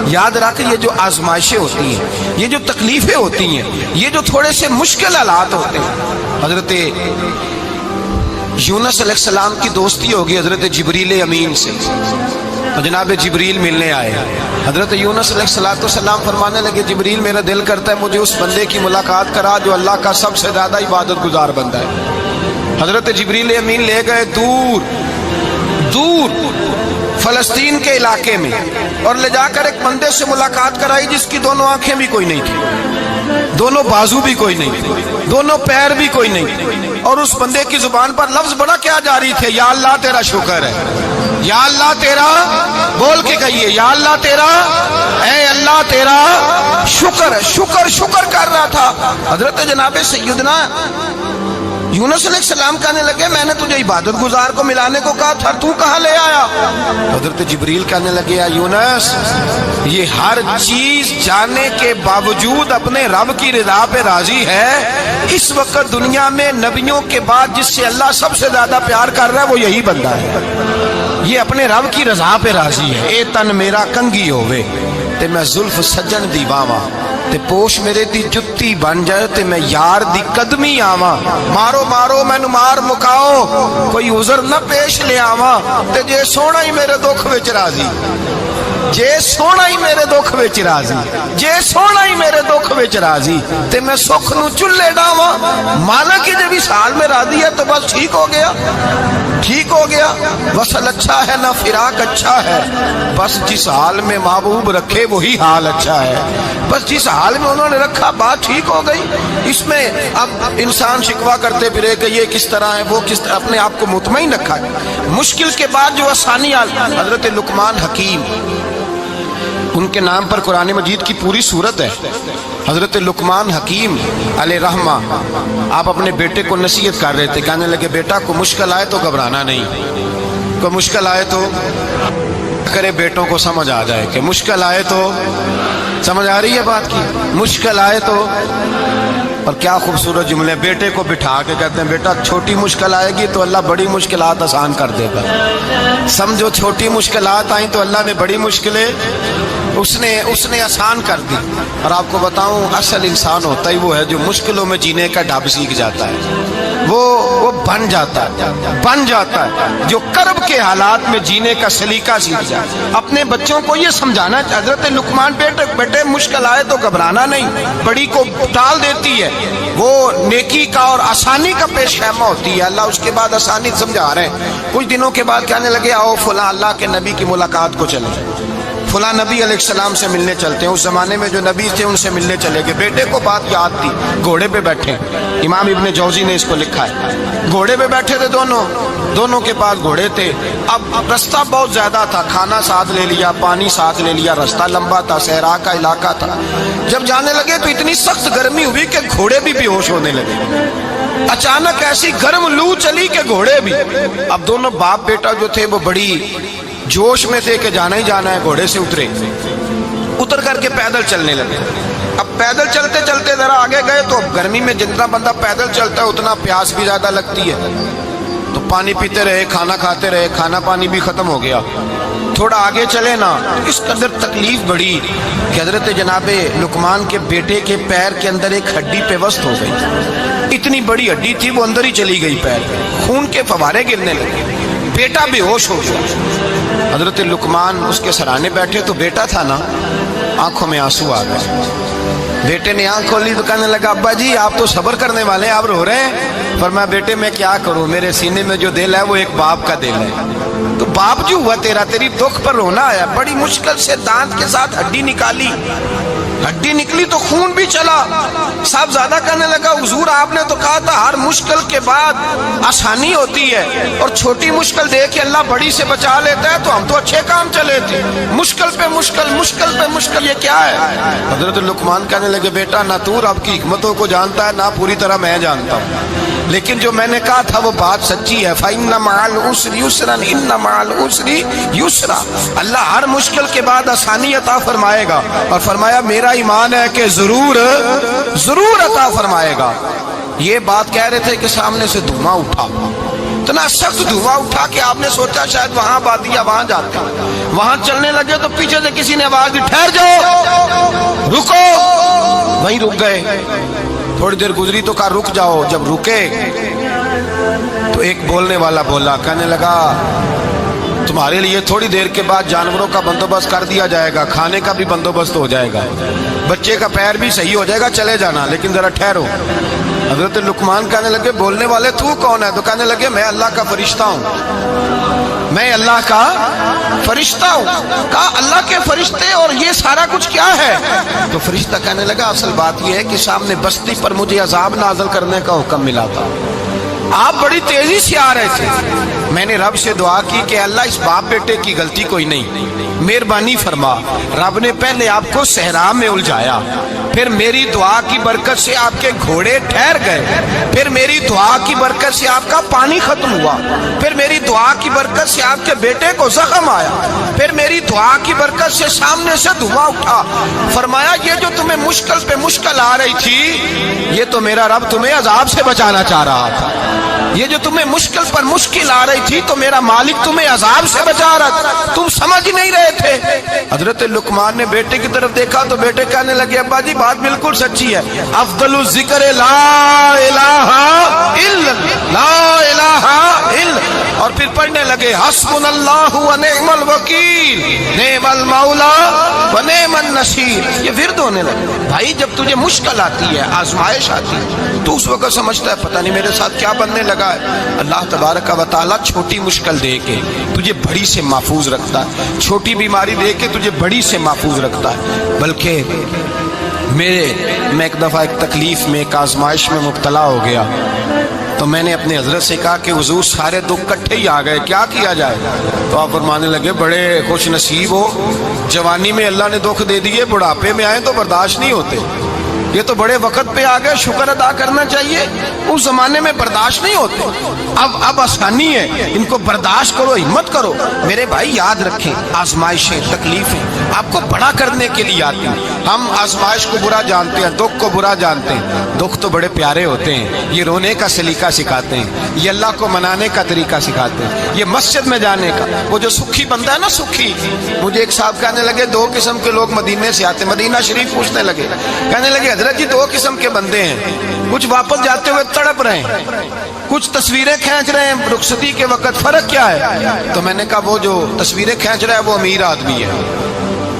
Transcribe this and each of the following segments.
یاد رکھ یہ جو آزمائشیں ہوتی ہیں، یہ جو تکلیفیں ہوتی ہیں، یہ جو تھوڑے سے مشکل حالات ہوتے ہیں. حضرت یونس علیہ السلام کی دوستی ہوگی حضرت جبریل امین سے. جناب جبریل ملنے آئے. حضرت یونس علیہ السلام فرمانے لگے جبریل میرا دل کرتا ہے مجھے اس بندے کی ملاقات کرا جو اللہ کا سب سے زیادہ عبادت گزار بندہ ہے. حضرت جبریل امین لے گئے دور دور فلسطین کے علاقے میں اور لے جا کر ایک بندے سے ملاقات کرائی جس کی دونوں آنکھیں بھی کوئی نہیں تھی، دونوں بازو بھی کوئی نہیں تھے، دونوں پیر بھی کوئی نہیں تھے، اور اس بندے کی زبان پر لفظ بڑا کیا جاری تھے، یا اللہ تیرا شکر ہے، یا اللہ تیرا، بول کے کہیے یا اللہ تیرا، اے اللہ تیرا شکر ہے. شکر شکر کر رہا تھا. حضرت جناب سیدنا یونس علیہ السلام کہنے لگے میں نے تجھے عبادت گزار کو ملانے کو کہا تھا، تو کہاں لے آیا؟ حضرت جبریل کہنے لگے یا یونس یہ ہر چیز جانے کے باوجود اپنے رب کی رضا پہ راضی ہے. اس وقت دنیا میں نبیوں کے بعد جس سے اللہ سب سے زیادہ پیار کر رہا ہے وہ یہی بندہ ہے. یہ اپنے رب کی رضا پہ راضی ہے. اے تن میرا کنگی ہوئے تے میں زلف سجن دی باواں تے پوش میرے دی جتی بن جائے تے میں یار دی قدمی آواں. مارو مارو مینو مار مکاؤ کوئی عذر نہ پیش لے آواں تے جے سونا ہی میرے دکھ وچ راضی، جے سونا ہی میرے دکھ وچ راضی، جے سونا ہی میرے دکھ وچ راضی تے میں سکھ نو چلے ڈاواں. مالک کی جب اس حال میں راضی ہے تو بس ٹھیک ہو گیا، ٹھیک ہو گیا. وصل اچھا ہے نہ فراق اچھا ہے، بس جس حال میں محبوب رکھے وہی حال اچھا ہے. بس جس حال میں انہوں نے رکھا بات ٹھیک ہو گئی. اس میں اب انسان شکوہ کرتے پھرے کہ یہ کس طرح ہے وہ کس طرح، اپنے آپ کو مطمئن رکھا ہے. مشکل کے بعد جو آسانی حضرت لقمان حکیم، ان کے نام پر قرآن مجید کی پوری سورت ہے. حضرت لقمان حکیم علیہ رحمہ آپ اپنے بیٹے کو نصیحت کر رہے تھے. کہنے لگے بیٹا کو مشکل آئے تو گھبرانا نہیں، کو مشکل آئے تو کرے بیٹوں کو سمجھ آ جائے کہ مشکل آئے تو، سمجھ آ رہی ہے بات کی، مشکل آئے تو. اور کیا خوبصورت جملے، بیٹے کو بٹھا کے کہتے ہیں بیٹا چھوٹی مشکل آئے گی تو اللہ بڑی مشکلات آسان کر دے گا. سمجھو چھوٹی مشکلات آئیں تو اللہ نے بڑی مشکلیں اس نے آسان کر دی. اور آپ کو بتاؤں اصل انسان ہوتا ہی وہ ہے جو مشکلوں میں جینے کا ڈھب سیکھ جاتا ہے، وہ بن جاتا ہے جو کرب کے حالات میں جینے کا سلیقہ سیکھ جائے. اپنے بچوں کو یہ سمجھانا، حضرت لقمان بیٹے مشکل آئے تو گھبرانا نہیں، بڑی کو ٹال دیتی ہے، وہ نیکی کا اور آسانی کا پیش خیمہ ہوتی ہے. اللہ اس کے بعد آسانی سمجھا رہے ہیں. کچھ دنوں کے بعد کہنے لگے آؤ فلاں اللہ کے نبی کی ملاقات کو چلیں، فلاں نبی علیہ السلام سے ملنے چلتے ہیں. اس زمانے میں جو نبی تھے ان سے ملنے چلے گئے. بیٹے کو بات یاد تھی، گھوڑے پہ بیٹھے، امام ابن جوزی نے اس کو لکھا ہے، گھوڑے پہ بیٹھے تھے دونوں کے پاس گھوڑے تھے. اب رستہ بہت زیادہ تھا، کھانا ساتھ لے لیا، پانی ساتھ لے لیا، رستہ لمبا تھا، صحرا کا علاقہ تھا. جب جانے لگے تو اتنی سخت گرمی ہوئی کہ گھوڑے بھی بے ہوش ہونے لگے. اچانک ایسی گرم لو چلی کہ گھوڑے بھی. اب دونوں باپ بیٹا جو تھے وہ بڑی جوش میں تھے کہ جانا ہی جانا ہے. گھوڑے سے اتر کر کے پیدل چلنے لگے. اب پیدل چلتے چلتے ذرا آگے گئے تو اب گرمی میں جتنا بندہ پیدل چلتا ہے اتنا پیاس بھی زیادہ لگتی ہے. تو پانی پیتے رہے، کھانا کھاتے رہے، کھانا پانی بھی ختم ہو گیا. تھوڑا آگے چلے نا، اس قدر تکلیف بڑی کہ حضرت جناب لقمان کے بیٹے کے پیر کے اندر ایک ہڈی پیوست ہو گئی. اتنی بڑی ہڈی تھی وہ اندر ہی چلی گئی، پیر خون کے فوارے گرنے لگے. بیٹا بے ہوش ہو گیا. حضرت لقمان اس کے سرانے بیٹھے تو بیٹا تھا نا، آنکھوں میں آنسو آ گئے. بیٹے نے آنکھ کھولی تو کہنے لگا ابا جی آپ تو صبر کرنے والے ہیں، آپ رو رہے ہیں. فرمایا بیٹے میں کیا کروں، میرے سینے میں جو دل ہے وہ ایک باپ کا دل ہے. تو باپ جو ہوا تیری دکھ پر رونا آیا. بڑی مشکل سے دانت کے ساتھ ہڈی نکالی، ہڈی نکلی تو خون بھی چلا. صاحب زیادہ کہنے لگا حضور آپ نے تو کہا تھا ہر مشکل کے بعد آسانی ہوتی ہے، اور چھوٹی مشکل دیکھ کے اللہ بڑی سے بچا لیتا ہے، تو ہم تو اچھے کام چلے تھے، مشکل پہ مشکل، مشکل پہ مشکل، یہ کیا ہے؟ حضرت لقمان کہنے لگے بیٹا نہ تو رب کی حکمتوں کو جانتا ہے نہ پوری طرح میں جانتا ہوں، لیکن جو میں نے کہا تھا وہ بات سچی ہے. فَإِنَّ مَعَ الْعُسْرِ يُسْرًا إِنَّ مَعَ الْعُسْرِ يُسْرًا. اللہ ہر مشکل کے بعد آسانی عطا فرمائے گا. اور فرمایا میرا ایمان ہے کہ ضرور عطا فرمائے گا. یہ بات کہہ رہے تھے کہ سامنے سے دھواں اٹھا اتنا سخت دھواں اٹھا کہ آپ نے سوچا شاید وہاں بادیا وہاں جاتے ہیں. وہاں چلنے لگے تو پیچھے سے کسی نے آواز دی ٹھہر جاؤ رکو. وہیں رک گئے. تھوڑی دیر گزری تو کہا رک جاؤ. جب رکے تو ایک بولنے والا بولا, کہنے لگا تمہارے لیے تھوڑی دیر کے بعد جانوروں کا بندوبست کر دیا جائے گا, کھانے کا بھی بندوبست ہو جائے گا, بچے کا پیر بھی صحیح ہو جائے گا, چلے جانا لیکن ذرا ٹھہرو. حضرت لقمان کہنے لگے بولنے والے تو کون ہے؟ تو کہنے لگے میں اللہ کا فرشتہ ہوں, میں اللہ کا فرشتہ ہوں. کہا اللہ کے فرشتے اور یہ سارا کچھ کیا ہے؟ تو فرشتہ کہنے لگا اصل بات یہ ہے کہ سامنے بستی پر مجھے عذاب نازل کرنے کا حکم ملا تھا, آپ بڑی تیزی سے آ رہے تھے. میں نے رب سے دعا کی کہ اللہ اس باپ بیٹے کی غلطی کوئی نہیں, مہربانی فرما. رب نے پہلے آپ کو صحرا میں الجھایا, پھر میری دعا کی برکت سے آپ کے گھوڑے ٹھہر گئے, پھر میری دعا کی برکت سے آپ کا پانی ختم ہوا, پھر میری دعا کی برکت سے آپ کے بیٹے کو زخم آیا, پھر میری دعا کی برکت سے سامنے سے دھواں اٹھا. فرمایا یہ جو تمہیں مشکل پہ مشکل آ رہی تھی یہ تو میرا رب تمہیں عذاب سے بچانا چاہ رہا تھا. یہ جو تمہیں مشکل پر مشکل آ رہی تھی تو میرا مالک تمہیں عذاب سے بچا رہا تھا, تم سمجھ نہیں رہے تھے. حضرت لقمان نے بیٹے کی طرف دیکھا تو بیٹے کہنے لگے ابا جی بات بالکل سچی ہے, افضل الذکر لا الہ الا لا الہ الا, اور پھر پڑھنے لگے حسبنا اللہ و نعم الوکیل نعم المولا و نعم النصیر. یہ ورد ہونے لگے. بھائی جب تجھے مشکل آتی ہے, آزمائش آتی ہے, تو اس وقت سمجھتا ہے پتہ نہیں میرے ساتھ کیا بننے لگا ہے. اللہ تبارک و تعالیٰ چھوٹی مشکل دے کے تجھے بڑی سے محفوظ رکھتا ہے, چھوٹی بیماری دے کے تجھے بڑی سے محفوظ رکھتا ہے. بلکہ میں ایک دفعہ ایک تکلیف میں ایک آزمائش میں مبتلا ہو گیا تو میں نے اپنے حضرت سے کہا کہ حضور سارے دکھ کٹھے ہی آ گئے, کیا کیا جائے؟ تو آپ فرمانے لگے بڑے خوش نصیب ہو, جوانی میں اللہ نے دکھ دے دیے, بڑھاپے میں آئے تو برداشت نہیں ہوتے. یہ تو بڑے وقت پہ آ گئے, شکر ادا کرنا چاہیے. اس زمانے میں برداشت نہیں ہوتے, اب آسانی ہے, ان کو برداشت کرو, ہمت کرو. میرے بھائی یاد رکھیں آزمائشیں تکلیفیں آپ کو بڑا کرنے کے لیے آتی ہیں. ہم آزمائش کو برا جانتے ہیں, دکھ کو برا جانتے ہیں. دکھ تو بڑے پیارے ہوتے ہیں, یہ رونے کا سلیقہ سکھاتے ہیں, یہ اللہ کو منانے کا طریقہ سکھاتے ہیں, یہ مسجد میں جانے کا. وہ جو سکھی بندہ ہے نا سکھی, مجھے ایک صاحب کہنے لگے دو قسم کے لوگ مدینے سے آتے, مدینہ شریف پوچھنے لگے, کہنے لگے حضرت جی دو قسم کے بندے ہیں, کچھ واپس جاتے ہوئے تڑپ رہے ہیں, کچھ تصویریں کھینچ رہے ہیں رخصتی کے وقت, فرق کیا ہے؟ تو میں نے کہا وہ جو تصویریں کھینچ رہا ہے وہ امیر آدمی ہے,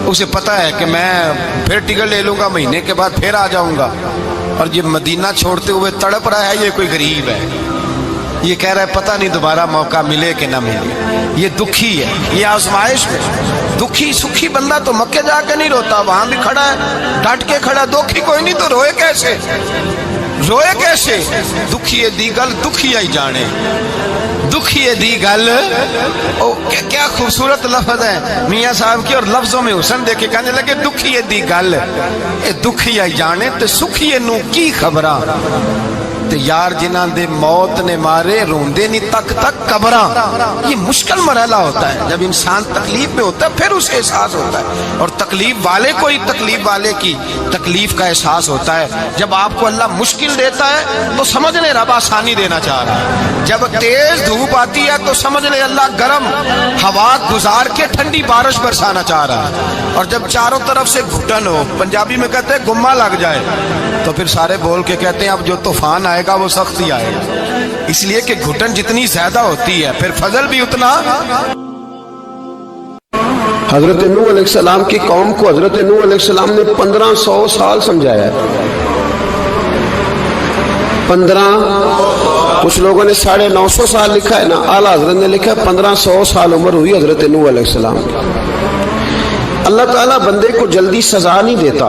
اسے پتا ہے کہ میں پھر ٹکٹ لے لوں گا, مہینے کے بعد پھر آ جاؤں گا. اور یہ مدینہ چھوڑتے ہوئے تڑپ رہا ہے یہ کوئی غریب ہے, یہ کہہ رہا ہے پتہ نہیں دوبارہ موقع ملے کہ نہ ملے. یہ دکھی ہے, یہ آزمائش میں دکھی. سکھی بندہ تو مکے جا کے نہیں روتا, وہاں بھی کھڑا ہے ڈٹ کے کھڑا, دکھی کوئی نہیں تو روئے کیسے, روئے کیسے؟ دکھیے دی گل دکھیا ہی جانے, دکھیے دی گل. کیا خوبصورت لفظ ہے میاں صاحب کی, اور لفظوں میں حسن دیکھے کہنے لگے دکھیے دی گل دکھیا ہی جانے تے سکھیے نو کی خبراں, تے یار جنہاں دے موت نے مارے روندے نہیں تک تک قبراں. یہ مشکل مرحلہ ہوتا ہے, جب انسان تکلیف میں ہوتا ہے پھر اسے احساس ہوتا ہے, اور تکلیف والے کو ہی تکلیف والے کی تکلیف کا احساس ہوتا ہے. جب آپ کو اللہ مشکل دیتا ہے تو سمجھ لیں رب آسانی دینا چاہ رہا ہے, جب تیز دھوپ آتی ہے تو سمجھ لیں اللہ گرم ہوا گزار کے ٹھنڈی بارش برسانا چاہ رہا ہے, اور جب چاروں طرف سے گھٹن ہو, پنجابی میں کہتے ہیں گما لگ جائے, تو پھر سارے بول کے کہتے ہیں اب جو طوفان آئے گا وہ سخت ہی آئے گا. اس لیے کہ گھٹن جتنی زیادہ ہوتی ہے پھر فضل بھی اتنا. حضرت نوح علیہ السلام کی قوم کو حضرت نوح علیہ السلام نے 1500 سال سمجھایا ہے. 15 کچھ لوگوں نے 950 سال لکھا ہے نا, اعلیٰ حضرت نے لکھا ہے 1500 سال عمر ہوئی حضرت نوح علیہ السلام. اللہ تعالیٰ بندے کو جلدی سزا نہیں دیتا,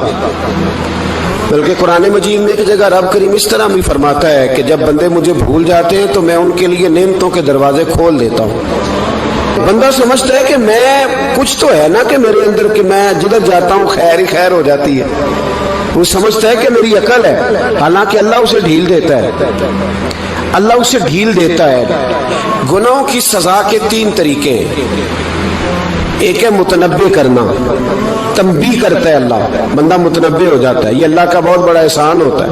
بلکہ قرآن مجید میں ایک جگہ رب کریم اس طرح بھی فرماتا ہے کہ جب بندے مجھے بھول جاتے ہیں تو میں ان کے لیے نعمتوں کے دروازے کھول دیتا ہوں. بندہ سمجھتا ہے کہ میں کچھ تو ہے نا کہ میرے اندر کہ میں جدھر جاتا ہوں خیر ہی خیر ہو جاتی ہے, وہ سمجھتا ہے کہ میری عقل ہے, حالانکہ اللہ اسے ڈھیل دیتا ہے. اللہ اسے ڈھیل دیتا ہے. گناہوں کی سزا کے 3 طریقے ہیں. ایک ہے متنبع کرنا, تنبیہ کرتا ہے اللہ, بندہ متنبع ہو جاتا ہے, یہ اللہ کا بہت بڑا احسان ہوتا ہے.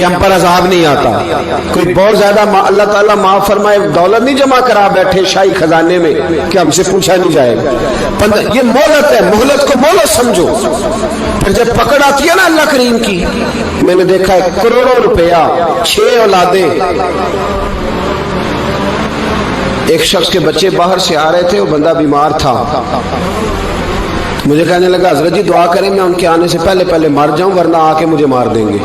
کہ ہم پر عذاب نہیں آتا. کوئی بہت زیادہ اللہ تعالیٰ معاف فرمائے دولت نہیں جمع کرا بیٹھے شاہی خزانے میں کہ ہم سے پوچھا نہیں جائے گا. یہ مہلت ہے, مہلت کو مہلت سمجھو. پھر جب پکڑ آتی ہے نا اللہ کریم کی, میں نے دیکھا ہے کروڑوں روپیہ 6 اولادیں. ایک شخص کے بچے باہر سے آ رہے تھے, وہ بندہ بیمار تھا. مجھے کہنے لگا حضرت جی دعا کریں میں ان کے آنے سے پہلے مر جاؤں ورنہ آ کے مجھے مار دیں گے.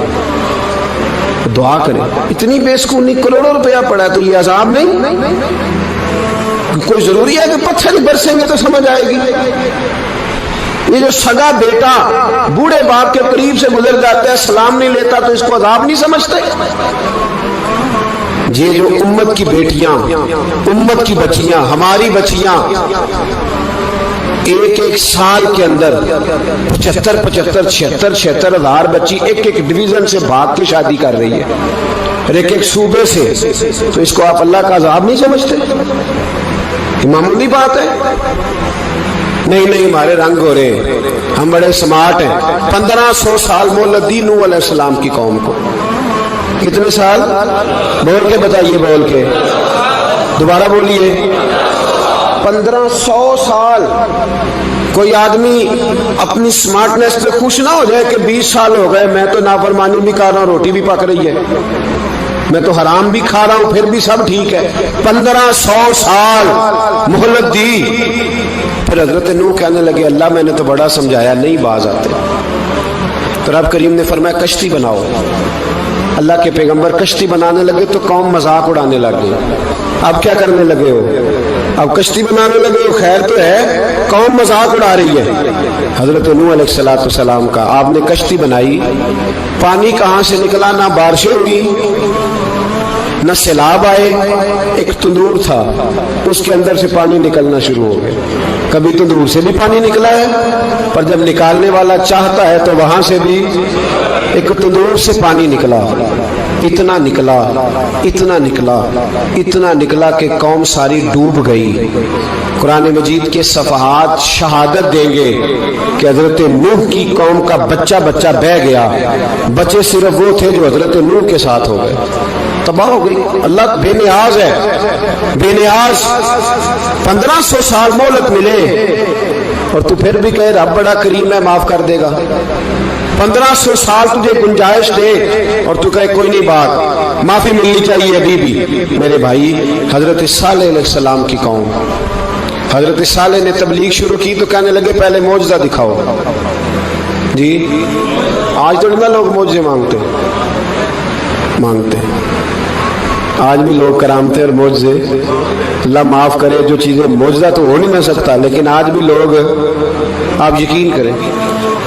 دعا کریں. اتنی بے سکونی, کروڑوں روپیہ پڑا ہے تو یہ عذاب نہیں؟ کوئی ضروری ہے کہ پتھر برسیں گے تو سمجھ آئے گی؟ یہ جو سگا بیٹا بوڑھے باپ کے قریب سے گزر جاتا ہے, سلام نہیں لیتا تو اس کو عذاب نہیں سمجھتے؟ یہ جو امت کی بیٹیاں, امت کی بچیاں, ہماری بچیاں ایک سال کے اندر 75,000 ہزار بچی ایک ڈویژن سے بھاگ کے شادی کر رہی ہے, اور ایک صوبے سے. تو اس کو آپ اللہ کا عذاب نہیں سمجھتے؟ یہ معمولی بات ہے. نہیں ہمارے رنگ ہو رہے, ہم بڑے سمارٹ ہیں. 1500 سال مہلت دی نوح علیہ السلام کی قوم کو. کتنے سال؟ بول کے بتائیے, بول کے دوبارہ بولیے. 1500 سال. کوئی آدمی اپنی سمارٹنس پہ خوش نہ ہو جائے کہ 20 سال ہو گئے میں تو نافرمانی بھی کر رہا ہوں, روٹی بھی پک رہی ہے, میں تو حرام بھی کھا رہا ہوں, پھر بھی سب ٹھیک ہے. 1500 سال مہلت دی. پھر حضرت نوح کہنے لگے اللہ میں نے تو بڑا سمجھایا, نہیں باز آتے. تو رب کریم نے فرمایا کشتی بناؤ. اللہ کے پیغمبر کشتی بنانے لگے تو قوم مذاق اڑانے لگ گئی. اب کیا کرنے لگے ہو؟ اب کشتی بنانے لگے ہو, خیر تو ہے, قوم مذاق اڑا رہی ہے. حضرت نوح علیہ السلام کا آپ نے کشتی بنائی, پانی کہاں سے نکلا؟ نہ بارشیں ہوئی نہ سیلاب آئے. ایک تندور تھا, اس کے اندر سے پانی نکلنا شروع ہو گیا. کبھی تندور سے بھی پانی نکلا ہے, پر جب نکالنے والا چاہتا ہے تو وہاں سے بھی ایک تندور سے پانی نکلا. اتنا نکلا کہ قوم ساری ڈوب گئی. قرآن مجید کے صفحات شہادت دیں گے کہ حضرت نوح کی قوم کا بچہ بہ گیا. بچے صرف وہ تھے جو حضرت نوح کے ساتھ ہو گئے, تباہ ہو گئی. اللہ بے نیاز ہے, بے نیاز. 1500 سال مہلت ملے اور تو پھر بھی کہے رب بڑا کریم ہے, معاف کر دے گا. 1500 سال تجھے گنجائش دے اور تو کہے کوئی نہیں, بات معافی ملنی چاہیے ابھی بھی. میرے بھائی, حضرت صالح علیہ السلام کی قوم, حضرت صالح نے تبلیغ شروع کی تو کہنے لگے پہلے معجزہ دکھاؤ. جی آج تو نہیں لوگ معجزے مانگتے, آج بھی لوگ کرامتے اور معجزے. اللہ معاف کرے, جو چیزیں معجزہ تو ہو نہیں نہ سکتا, لیکن آج بھی لوگ, آپ یقین کریں,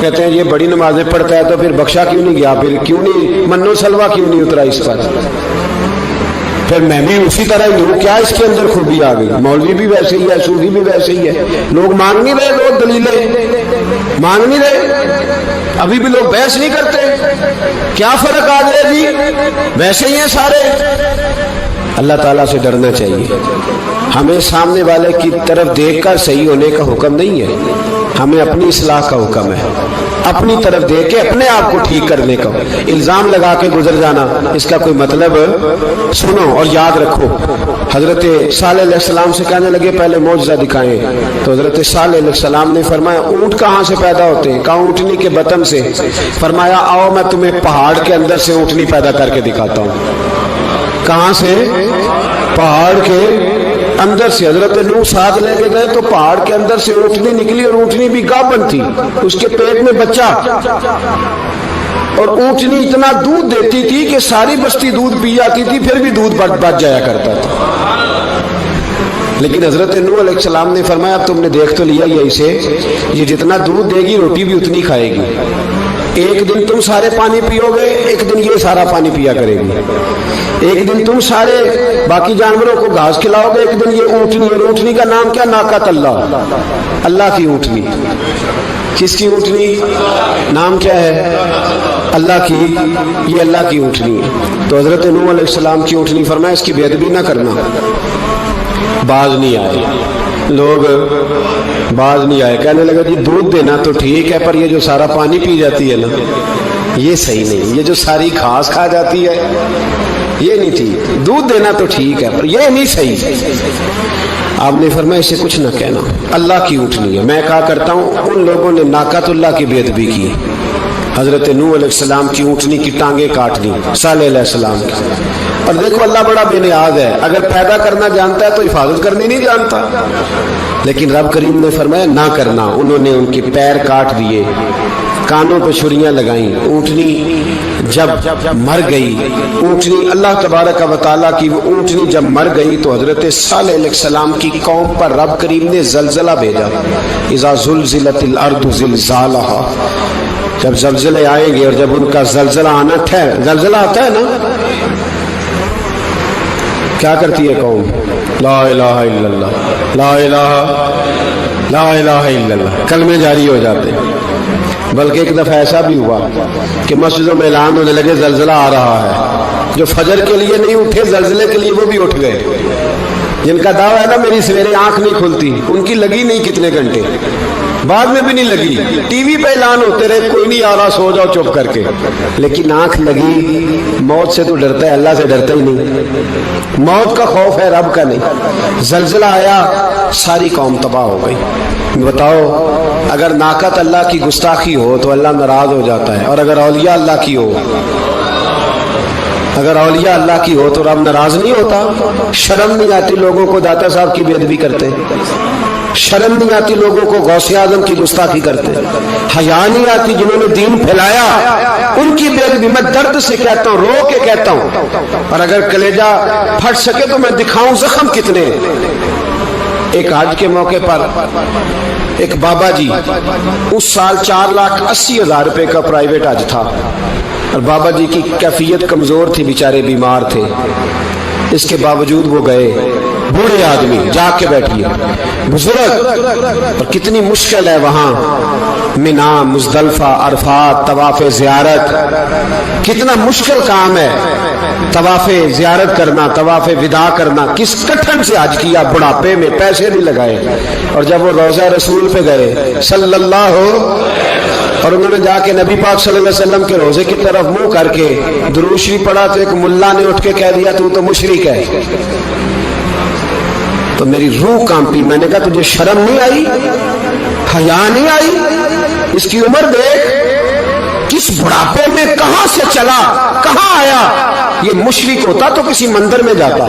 کہتے ہیں یہ بڑی نمازیں پڑھتا ہے تو پھر بخشا کیوں نہیں گیا, پھر کیوں نہیں منو سلوا کیوں نہیں اترا اس پر, پھر میں بھی اسی طرح ہی ہوں, کیا اس کے اندر خوبی آ گئی. مولوی بھی ویسے ہی ہے, صوفی بھی ویسے ہی ہے. لوگ مانگ نہیں رہے, لوگ دلیلیں مانگ نہیں رہے, ابھی بھی لوگ بحث نہیں کرتے. کیا فرق آ گیا جی, ویسے ہی ہیں سارے. اللہ تعالیٰ سے ڈرنا چاہیے. ہمیں سامنے والے کی طرف دیکھ کر صحیح ہونے کا حکم نہیں ہے, ہمیں اپنی اصلاح کا حکم ہے. اپنی طرف دیکھ کے اپنے آپ کو ٹھیک کرنے کا. الزام لگا کے گزر جانا, اس کا کوئی مطلب. سنو اور یاد رکھو, حضرت صالح علیہ السلام سے کہنے لگے پہلے معجزہ دکھائیں. تو حضرت صالح علیہ السلام نے فرمایا اونٹ کہاں سے پیدا ہوتے ہیں؟ کہا اونٹنی کے بطن سے. فرمایا آؤ میں تمہیں پہاڑ کے اندر سے اونٹنی پیدا کر کے دکھاتا ہوں. کہاں سے؟ پہاڑ کے اندر سے. حضرت نوح ساتھ لے کے گئے تو پہاڑ کے اندر سے اونٹنی نکلی, اور اونٹنی بھی گابن تھی, اس کے پیٹ میں بچہ. اور اونٹنی اتنا دودھ دیتی تھی کہ ساری بستی دودھ پی جاتی تھی, پھر بھی دودھ بچ جایا کرتا تھا. لیکن حضرت نوح علیہ السلام نے فرمایا تم نے دیکھ تو لیا یہ اسے, یہ جتنا دودھ دے گی روٹی بھی اتنی کھائے گی. ایک دن تم سارے پانی پیو گے, ایک دن یہ سارا پانی پیا کرے گی. ایک دن تم سارے باقی جانوروں کو گھاس کھلاؤ گے, ایک دن یہ اونٹنی. اور اونٹنی کا نام کیا؟ ناقۃ اللہ, اللہ کی اونٹنی. کس کی اونٹنی؟ نام کیا ہے؟ اللہ کی. یہ اللہ کی اونٹنی ہے. تو حضرت نوح علیہ السلام کی اونٹنی. فرمایا اس کی بے ادبی نہ کرنا. باز نہیں آئے لوگ, باز نہیں آئے. کہنے لگا جی دودھ دینا تو ٹھیک ہے, پر یہ جو سارا پانی پی جاتی ہے نا, یہ صحیح نہیں. یہ جو ساری گھاس کھا جاتی ہے یہ نہیں ٹھیک. دودھ دینا تو ٹھیک ہے پر یہ نہیں صحیح. آپ نے فرمایا اسے کچھ نہ کہنا, اللہ کی اونٹنی ہے. میں کہا کرتا ہوں ان لوگوں نے ناقۃ اللہ کی بے ادبی کی. حضرت نوح علیہ السلام کی اونٹنی کی ٹانگیں کاٹ دی, صالح علیہ السلام کی. اور دیکھو اللہ بڑا بے نیاز ہے, اگر پیدا کرنا جانتا ہے تو حفاظت کرنی نہیں جانتا. لیکن رب کریم نے فرمایا نہ کرنا. انہوں نے ان کے پیر کاٹ دیے, کانوں پہ چھریاں لگائیں. اونٹنی جب مر گئی, اونٹنی اللہ تبارک و تعالیٰ کی وہ اونٹنی جب مر گئی تو حضرت صالح علیہ السلام کی قوم پر رب کریم نے زلزلہ بھیجا. اذا زلزلت الارض زلزالها, جب زلزلے آئیں گے اور جب ان کا زلزلہ آنا زلزلہ آتا ہے نا, کیا کرتی ہے قوم؟ لا الہ الا اللہ, لا الہ الا اللہ, کلمے جاری ہو جاتے. بلکہ ایک دفعہ ایسا بھی ہوا کہ مسجدوں میں اعلان ہونے لگے زلزلہ آ رہا ہے. جو فجر کے لیے نہیں اٹھے زلزلے کے لیے وہ بھی اٹھ گئے. جن کا دعویٰ ہے نا میری سویرے آنکھ نہیں کھلتی, ان کی لگی نہیں کتنے گھنٹے, بعد میں بھی نہیں لگی. ٹی وی پہ اعلان ہوتے رہے کوئی نہیں آ رہا, سو جاؤ چپ کر کے. لیکن آنکھ لگی. موت سے تو ڈرتا ہے, اللہ سے ڈرتا ہی نہیں. موت کا خوف ہے, رب کا نہیں. زلزلہ آیا, ساری قوم تباہ ہو گئی. بتاؤ اگر ناقت اللہ کی گستاخی ہو تو اللہ ناراض ہو جاتا ہے, اور اگر اولیاء اللہ کی ہو, اگر اولیاء اللہ کی ہو تو رب ناراض نہیں ہوتا. شرم نہیں آتی لوگوں کو داتا صاحب کی بے ادبی کرتے, شرم نہیں آتی لوگوں کو غوث اعظم کی گستاخی کرتے, حیا نہیں آتی جنہوں نے دین پھیلایا ان کی بے ادبی. میں درد سے کہتا ہوں, رو کے کہتا ہوں, اور اگر کلیجہ پھٹ سکے تو میں دکھاؤں زخم کتنے. ایک حج کے موقع پر ایک بابا جی, اس سال 4,80,000 روپے کا پرائیویٹ حج تھا, اور بابا جی کی کیفیت کمزور تھی, بیچارے بیمار تھے. اس کے باوجود وہ گئے. بوڑھے آدمی, جا کے بیٹھیے, بزرگ, اور کتنی مشکل ہے وہاں مینا, مزدلفہ, عرفات, طواف زیارت, کتنا مشکل کام ہے طواف زیارت کرنا, طواف وداع کرنا. کس کٹھن سے حج کیا, بڑھاپے میں, پیسے نہیں لگائے. اور جب وہ روضہ رسول پہ گئے صلی اللہ, اور انہوں نے جا کے نبی پاک صلی اللہ علیہ وسلم کے روزے کی طرف منہ کر کے درود شریف پڑھا تو ایک ملا نے اٹھ کے کہہ دیا تو مشرک ہے. تو میری روح کانپی. میں نے کہا تجھے شرم نہیں آئی, حیا نہیں آئی؟ اس کی عمر دیکھ, کس بڑھاپے میں کہاں سے چلا, کہاں آیا. یہ مشرک ہوتا تو کسی مندر میں جاتا,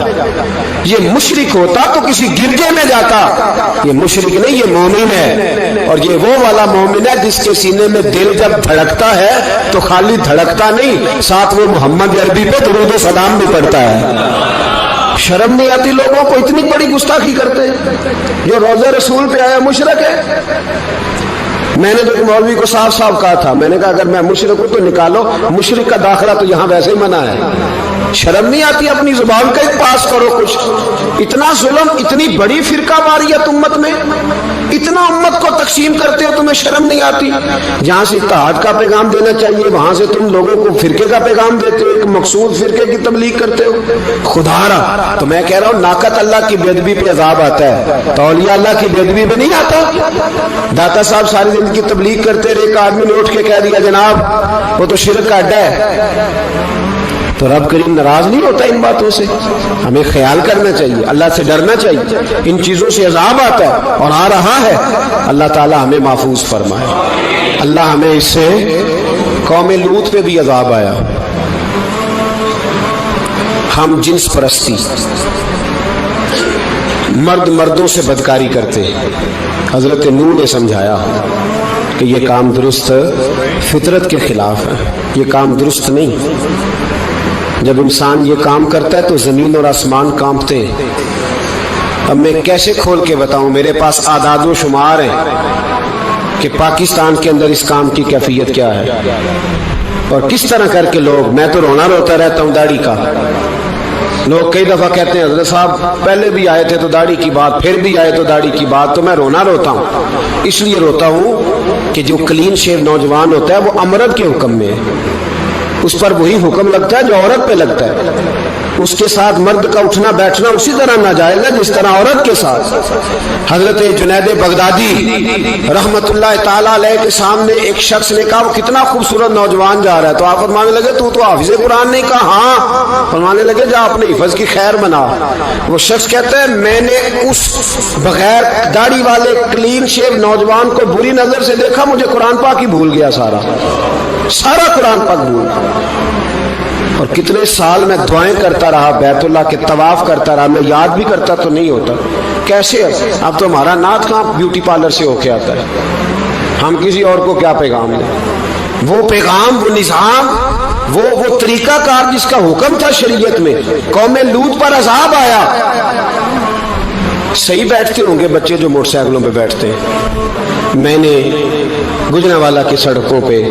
یہ مشرک ہوتا تو کسی گرجے میں جاتا. یہ مشرک نہیں, یہ مومن ہے. اور یہ وہ والا مومن ہے جس کے سینے میں دل جب دھڑکتا ہے تو خالی دھڑکتا نہیں, ساتھ وہ محمد عربی پہ درود و سلام بھی پڑھتا ہے. شرم نہیں آتی لوگوں کو, اتنی بڑی گستاخی کرتے. جو روزہ رسول پہ آیا مشرک ہے. میں نے تو ایک مولوی کو صاف صاف کہا تھا, میں نے کہا اگر میں مشرک ہوں تو نکالو, مشرک کا داخلہ تو یہاں ویسے ہی منع ہے. شرم نہیں آتی, اپنی زبان کا ایک پاس کرو کچھ. اتنا ظلم, اتنی بڑی فرقہ واریت امت میں, اتنا امت کو تقسیم کرتے ہو, تمہیں شرم نہیں آتی. جہاں سے اتحاد کا پیغام دینا چاہیے وہاں سے تم لوگوں کو فرقے کا پیغام دیتے ہو, ایک مقصود فرقے کی تبلیغ کرتے ہو. خدا را, تو میں کہہ رہا ہوں ناقت اللہ کی بے ادبی پہ عذاب آتا ہے, تو اولیاء اللہ کی بے ادبی پہ نہیں آتا. داتا صاحب ساری زندگی تبلیغ کرتے رہے, ایک آدمی نے اٹھ کے کہہ دیا جناب وہ تو شرک کا اڈا ہے, تو رب کریم ناراض نہیں ہوتا ان باتوں سے. ہمیں خیال کرنا چاہیے, اللہ سے ڈرنا چاہیے. ان چیزوں سے عذاب آتا ہے اور آ رہا ہے. اللہ تعالی ہمیں محفوظ فرمائے. اللہ ہمیں اس سے, قوم لوط پہ بھی عذاب آیا. ہم جنس پرستی, مرد مردوں سے بدکاری کرتے. حضرت نوح نے سمجھایا کہ یہ کام درست, فطرت کے خلاف ہے, یہ کام درست نہیں. جب انسان یہ کام کرتا ہے تو زمین اور آسمان کانپتے ہیں. اب میں کیسے کھول کے بتاؤں, میرے پاس اعداد و شمار ہیں کہ پاکستان کے اندر اس کام کی کیفیت کیا ہے اور کس طرح کر کے لوگ, میں تو رونا روتا رہتا ہوں داڑھی کا. لوگ کئی دفعہ کہتے ہیں حضرت صاحب پہلے بھی آئے تھے تو داڑھی کی بات, پھر بھی آئے تو داڑھی کی بات. تو میں رونا روتا ہوں, اس لیے روتا ہوں کہ جو کلین شیو نوجوان ہوتا ہے وہ امرد کے حکم میں ہے, اس پر وہی حکم لگتا ہے جو عورت پہ لگتا ہے. اس کے ساتھ مرد کا اٹھنا بیٹھنا اسی طرح ناجائز ہے جس طرح عورت کے ساتھ۔ حضرت جنید بغدادی رحمت اللہ تعالیٰ علیہ کے سامنے ایک شخص نے کہا وہ کتنا خوبصورت نوجوان جا رہا ہے، تو آپ فرمانے لگے تو حافظ قرآن نہیں؟ کہا ہاں۔ فرمانے لگے جا اپنے حفظ کی خیر بنا۔ وہ شخص کہتا ہے میں نے اس بغیر داڑھی والے کلین شیو نوجوان کو بری نظر سے دیکھا، مجھے قرآن پاک ہی بھول گیا، سارا قرآن پاک بھول گیا۔ اور کتنے سال میں دعائیں کرتا رہا، بیت اللہ کے طواف کرتا رہا، میں یاد بھی کرتا تو نہیں ہوتا۔ کیسے اب تو ہمارا نعت کہاں بیوٹی پارلر سے ہو کے آتا ہے، ہم کسی اور کو کیا پیغام دیں؟ وہ پیغام، وہ نظام، وہ طریقہ کار جس کا حکم تھا شریعت میں، قوم لوط پر عذاب آیا۔ صحیح بیٹھتے ہوں گے بچے جو موٹر سائیکلوں پہ بیٹھتے ہیں، میں نے گجرانوالہ کی سڑکوں پہ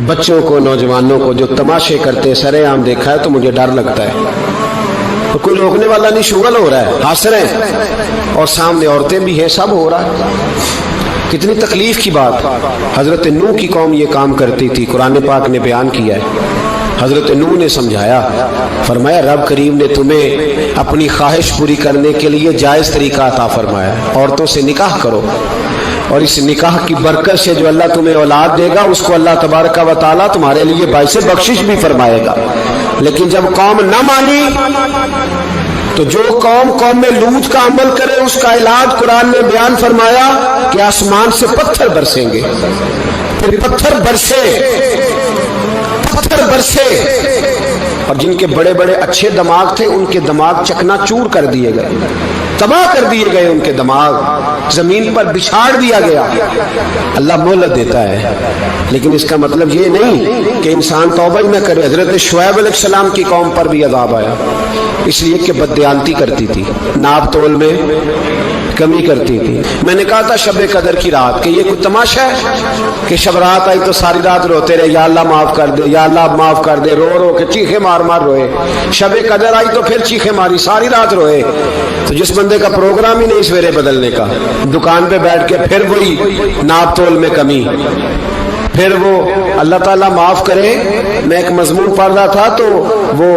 بچوں کو، نوجوانوں کو جو تماشے کرتے سر عام دیکھا ہے تو مجھے ڈر لگتا ہے۔ اور کوئی روکنے والا نہیں، شغل ہو رہا ہے، ہنس رہے ہیں، اور سامنے عورتیں بھی ہیں، سب ہو رہا ہے۔ کتنی تکلیف کی بات۔ حضرت نوح کی قوم یہ کام کرتی تھی، قرآن پاک نے بیان کیا ہے۔ حضرت نوح نے سمجھایا، فرمایا رب کریم نے تمہیں اپنی خواہش پوری کرنے کے لیے جائز طریقہ عطا فرمایا، عورتوں سے نکاح کرو، اور اس نکاح کی برکت سے جو اللہ تمہیں اولاد دے گا اس کو اللہ تبارک و تعالیٰ تمہارے لیے باعث بخشش بھی فرمائے گا۔ لیکن جب قوم نہ مانی تو جو قوم میں لوط کا عمل کرے اس کا علاج قرآن نے بیان فرمایا کہ آسمان سے پتھر برسیں گے۔ پھر پتھر برسے اور جن کے بڑے بڑے اچھے دماغ تھے ان کے دماغ چکنا چور کر دیے گئے، تباہ کر دیے گئے، ان کے دماغ زمین پر بچھاڑ دیا گیا۔ اللہ مہلت دیتا ہے، لیکن اس کا مطلب یہ نہیں کہ انسان توبہ ہی نہ کرے۔ حضرت شعیب علیہ السلام کی قوم پر بھی عذاب آیا، اس لیے کہ بددیانتی کرتی تھی، ناپ تول میں کمی کرتی تھی۔ میں نے کہا تھا شب قدر کی رات کہ یہ کوئی تماشا ہے کہ شب رات آئی تو ساری رات روتے رہے، یا اللہ معاف کر دے، یا اللہ معاف کر دے، رو رو کے چیخے مار مار روئے۔ شب قدر آئی تو پھر چیخے ماری، ساری رات روئے۔ تو جس بندے کا پروگرام ہی نہیں سویرے بدلنے کا، دکان پہ بیٹھ کے پھر وہی ناپ تول میں کمی، پھر وہ اللہ تعالیٰ معاف کرے۔ میں ایک مضمون پڑھ رہا تھا تو وہ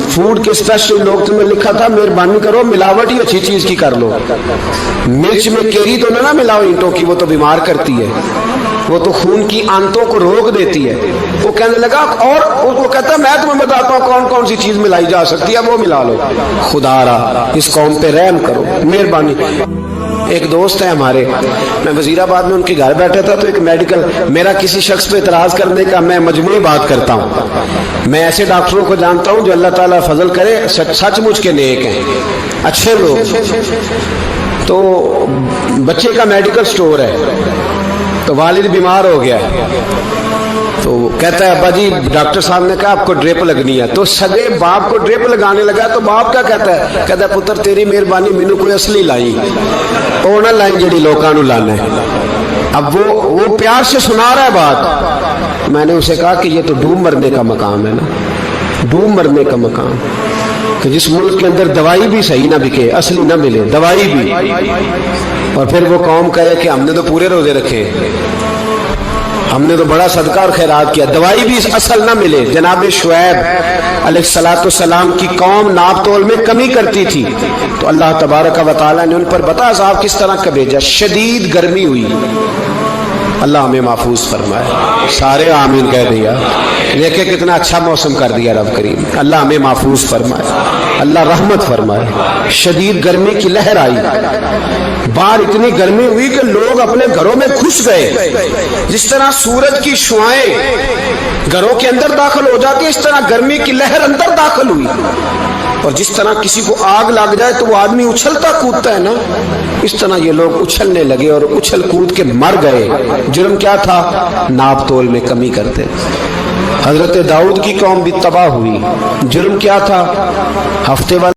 فوڈ کے اسپیشل لوگ میں لکھا تھا مہربانی کرو ملاوٹ ہی اچھی چیز کی کر لو، مرچ میں کیری تو نہ ملاؤ اینٹوں کی، وہ تو بیمار کرتی ہے، وہ تو خون کی آنتوں کو روک دیتی ہے۔ وہ کہنے لگا، اور وہ کہتا میں تمہیں بتاتا ہوں کون کون سی چیز ملائی جا سکتی ہے، وہ ملا لو۔ خدا را اس قوم پہ رحم کرو، مہربانی۔ ایک دوست ہے ہمارے، میں وزیر آباد میں ان کے گھر بیٹھا تھا تو ایک میڈیکل، میرا کسی شخص پہ اعتراض کرنے کا میں مجموعی بات کرتا ہوں۔ میں ایسے ڈاکٹروں کو جانتا ہوں جو اللہ تعالیٰ فضل کرے سچ مچ کے نیک ہیں، اچھے لوگ۔ تو بچے کا میڈیکل سٹور ہے، تو والد بیمار ہو گیا تو کہتا ہے ابا جی ڈاکٹر صاحب نے کہا آپ کو ڈرپ لگنی ہے، تو سگے باپ کو ڈرپ لگانے لگا تو باپ کیا کہتا ہے پتر تیری مہربانی مینوں کوئی اصلی لائی، وہ نہ لائیں جڑی لوکاں نو لانا ہے۔ اب وہ پیار سے سنا رہا ہے بات۔ میں نے اسے کہا کہ یہ تو ڈوب مرنے کا مقام ہے نا، ڈوب مرنے کا مقام، کہ جس ملک کے اندر دوائی بھی صحیح نہ بکے، اصلی نہ ملے دوائی بھی، اور پھر وہ قوم کہے کہ ہم نے تو پورے روزے رکھے، ہم نے تو بڑا صدقہ اور خیرات کیا، دوائی بھی اصل نہ ملے۔ جناب شعیب علیہ السلام کی قوم ناپ تول میں کمی کرتی تھی تو اللہ تبارک و تعالیٰ نے ان پر بتا عذاب کس طرح کا بھیجا، شدید گرمی ہوئی۔ اللہ ہمیں محفوظ فرمائے، سارے آمین کہہ دیا۔ دیکھیں کتنا اچھا موسم کر دیا رب کریم، اللہ ہمیں محفوظ فرمائے، اللہ رحمت فرمائے۔ شدید گرمی کی لہر آئی، باہر اتنی گرمی ہوئی کہ لوگ اپنے گھروں میں گھس گئے، جس طرح سورج کی شعاعیں گھروں کے اندر داخل ہو جاتی ہے اس طرح گرمی کی لہر اندر داخل ہوئی، اور جس طرح کسی کو آگ لگ جائے تو وہ آدمی اچھلتا کودتا ہے نا، اس طرح یہ لوگ اچھلنے لگے اور اچھل کود کے مر گئے۔ جرم کیا تھا؟ ناپ تول میں کمی کرتے۔ حضرت داؤد کی قوم بھی تباہ ہوئی، جرم کیا تھا؟ ہفتے والا